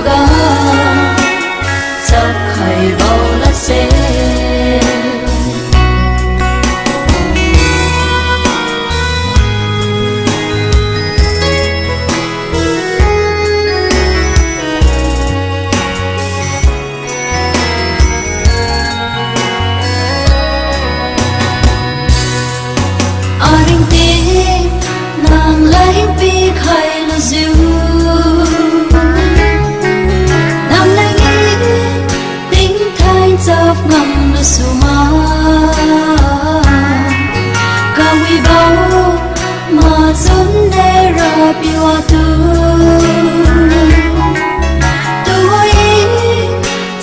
ga chắc hay bao lát xe nàng lấy bi khai là diu nàng lấy nghĩ tính thay chấp ngầm là suma cả huy bao mà dẫn để ra biwa tu ấy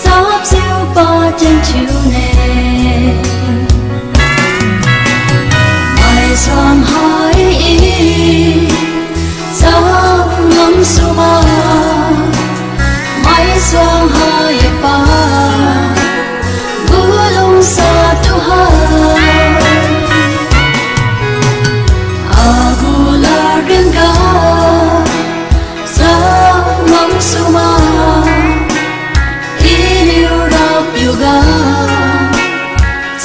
chấp siêu ba chân chiều nè mai xoang hỏi ngắm suma mai xoang hai pa bulung sa tu ha agula ringa sa ngắm suma iliu rap yoga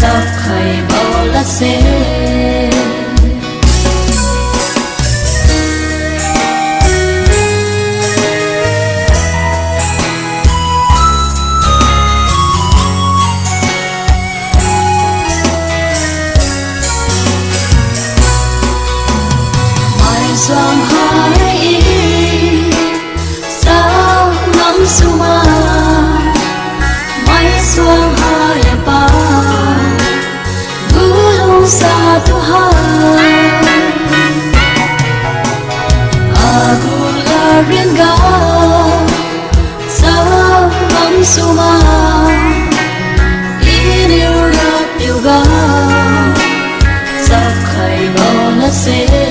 chắc hay bao lát xe xoang hai sao ngắm suma mai xoang hai pa bulung sa tu ha agula ringa sao ngắm suma iliu rap yoga chắc hay bao lát xe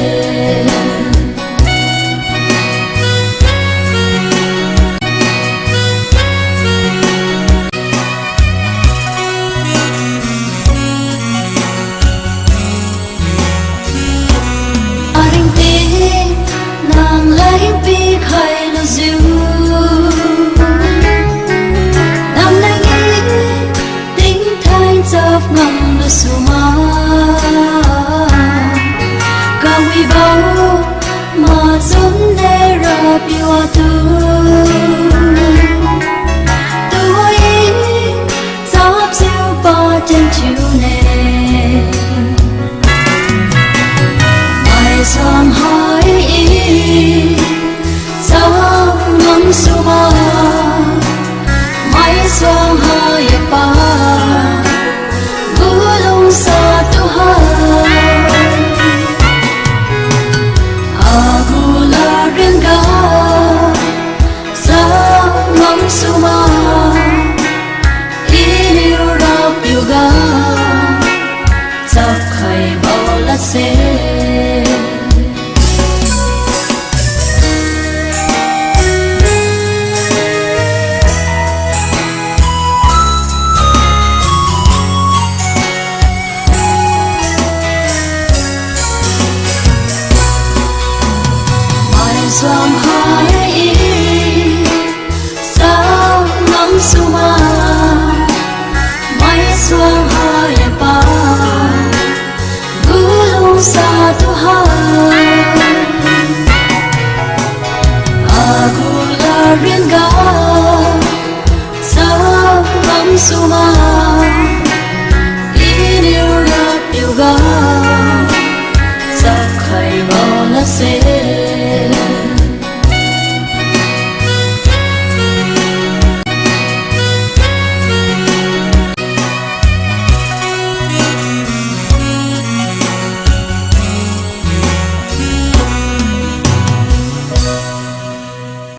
nàng lấy bi khai là diu nàng lấy nghĩ tính thay chấp ngầm là suma cả huy bao mà dẫn để ra biwa tu ấy chấp siêu ba chân chiều nè mai xoang hỏi sao ngắm suma mai xoang hai pa bulung sa tu ha agula ringa sao ngắm suma iliu rap yoga chắc hay bao lát xe xoang hai